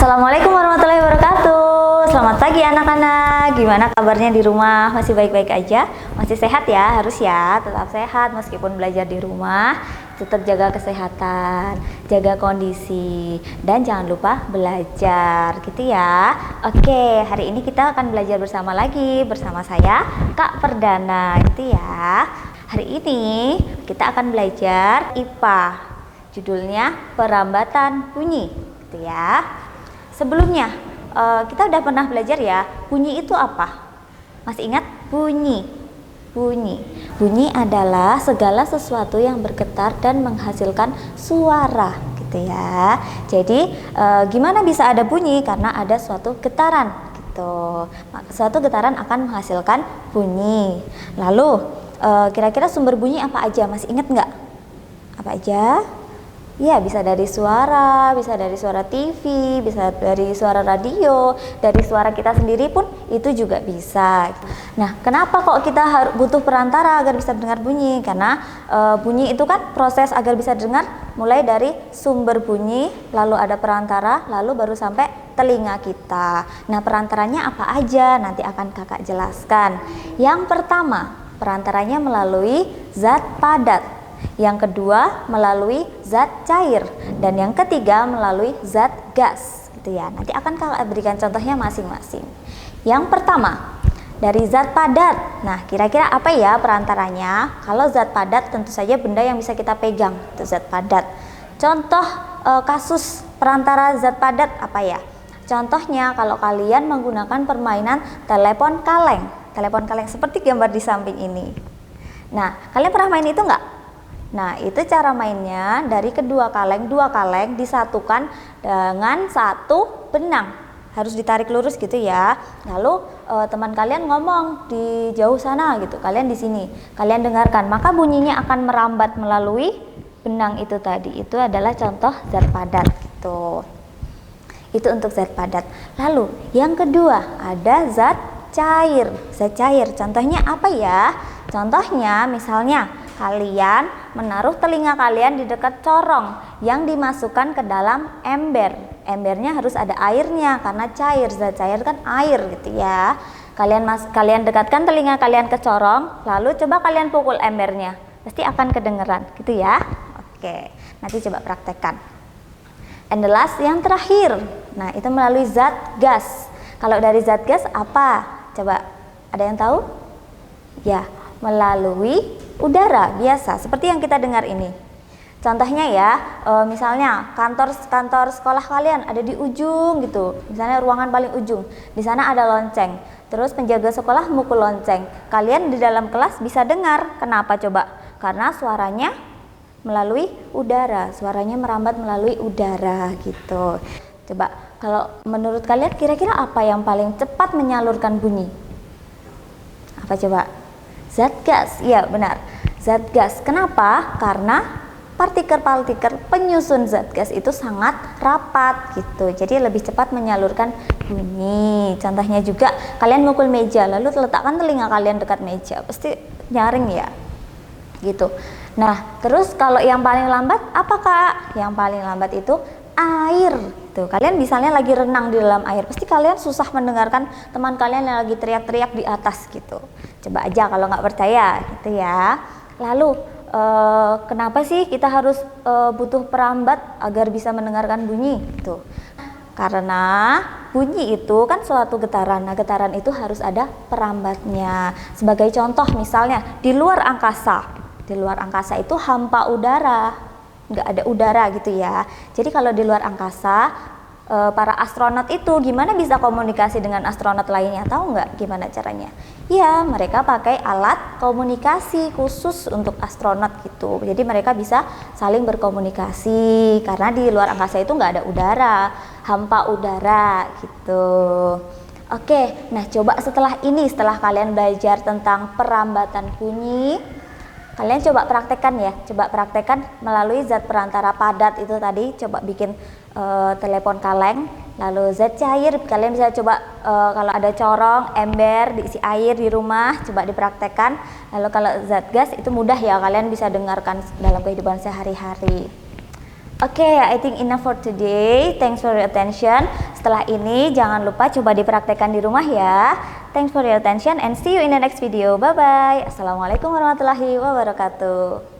Assalamualaikum warahmatullahi wabarakatuh. Selamat pagi anak-anak. Gimana kabarnya di rumah? Masih baik-baik aja? Masih sehat ya? Harus ya, tetap sehat meskipun belajar di rumah. Tetap jaga kesehatan, jaga kondisi, dan jangan lupa belajar gitu ya. Oke, hari ini kita akan belajar bersama lagi bersama saya Kak Perdana gitu ya. Hari ini kita akan belajar IPA. Judulnya perambatan bunyi gitu ya. Sebelumnya kita udah pernah belajar ya, bunyi itu apa? Masih ingat? Bunyi adalah segala sesuatu yang bergetar dan menghasilkan suara gitu ya. Jadi gimana bisa ada bunyi? Karena ada suatu getaran gitu. Suatu getaran akan menghasilkan bunyi. Lalu kira-kira sumber bunyi apa aja? Masih ingat nggak? Apa aja? Ya, bisa dari suara TV, bisa dari suara radio, dari suara kita sendiri pun itu juga bisa. Nah, kenapa kok kita butuh perantara agar bisa dengar bunyi? Karena bunyi itu kan proses agar bisa dengar mulai dari sumber bunyi, lalu ada perantara, lalu baru sampai telinga kita. Nah, perantaranya apa aja? Nanti akan kakak jelaskan. Yang pertama, perantaranya melalui zat padat. Yang kedua melalui zat cair, dan yang ketiga melalui zat gas gitu ya. Nanti akan kakak berikan contohnya masing-masing. Yang pertama dari zat padat. Nah, kira-kira apa ya perantaranya? Kalau zat padat tentu saja benda yang bisa kita pegang, itu zat padat. Contoh kasus perantara zat padat apa ya? Contohnya kalau kalian menggunakan permainan telepon kaleng seperti gambar di samping ini. Nah, kalian pernah main itu enggak? Nah, itu cara mainnya dari dua kaleng disatukan dengan satu benang. Harus ditarik lurus gitu ya. Lalu teman kalian ngomong di jauh sana gitu, kalian di sini. Kalian dengarkan, maka bunyinya akan merambat melalui benang itu tadi. Itu adalah contoh zat padat gitu. Itu untuk zat padat. Lalu yang kedua ada zat cair. Zat cair contohnya apa ya? Contohnya misalnya kalian menaruh telinga kalian di dekat corong yang dimasukkan ke dalam ember. Embernya harus ada airnya karena cair, zat cair kan air gitu ya. Kalian dekatkan telinga kalian ke corong, lalu coba kalian pukul embernya. Pasti akan kedengeran gitu ya. Oke, nanti coba praktekkan. And the last yang terakhir. Nah, itu melalui zat gas. Kalau dari zat gas apa? Coba ada yang tahu? Ya, melalui udara biasa seperti yang kita dengar ini. Contohnya ya, misalnya kantor sekolah kalian ada di ujung gitu, misalnya ruangan paling ujung. Di sana ada lonceng. Terus penjaga sekolah mukul lonceng. Kalian di dalam kelas bisa dengar. Kenapa coba? Karena suaranya melalui udara, suaranya merambat melalui udara gitu. Coba kalau menurut kalian kira-kira apa yang paling cepat menyalurkan bunyi? Apa coba? Zat gas, ya benar, zat gas. Kenapa? Karena partikel-partikel penyusun zat gas itu sangat rapat gitu, jadi lebih cepat menyalurkan bunyi. Contohnya juga kalian mukul meja, lalu letakkan telinga kalian dekat meja, pasti nyaring ya gitu. Nah, terus kalau yang paling lambat apa Kak? Yang paling lambat itu air. Tuh, kalian misalnya lagi renang di dalam air, pasti kalian susah mendengarkan teman kalian yang lagi teriak-teriak di atas gitu. Coba aja kalau nggak percaya gitu ya. Lalu kenapa sih kita harus butuh perambat agar bisa mendengarkan bunyi gitu? Karena bunyi itu kan suatu getaran. Nah, getaran itu harus ada perambatnya. Sebagai contoh misalnya di luar angkasa. Di luar angkasa itu hampa udara, nggak ada udara gitu ya. Jadi kalau di luar angkasa para astronot itu gimana bisa komunikasi dengan astronot lainnya? Tahu nggak gimana caranya? Ya, mereka pakai alat komunikasi khusus untuk astronot gitu. Jadi mereka bisa saling berkomunikasi karena di luar angkasa itu nggak ada udara, hampa udara gitu. Oke, nah coba setelah kalian belajar tentang perambatan bunyi, kalian coba praktekkan ya, melalui zat perantara padat itu tadi, coba bikin telepon kaleng. Lalu zat cair, kalian bisa coba kalau ada corong, ember, diisi air di rumah, coba dipraktekkan. Lalu kalau zat gas itu mudah ya, kalian bisa dengarkan dalam kehidupan sehari-hari. Okay, I think enough for today. Thanks for your attention. Setelah ini jangan lupa coba dipraktekkan di rumah ya. Thanks for your attention and see you in the next video. Bye bye. Assalamualaikum warahmatullahi wabarakatuh.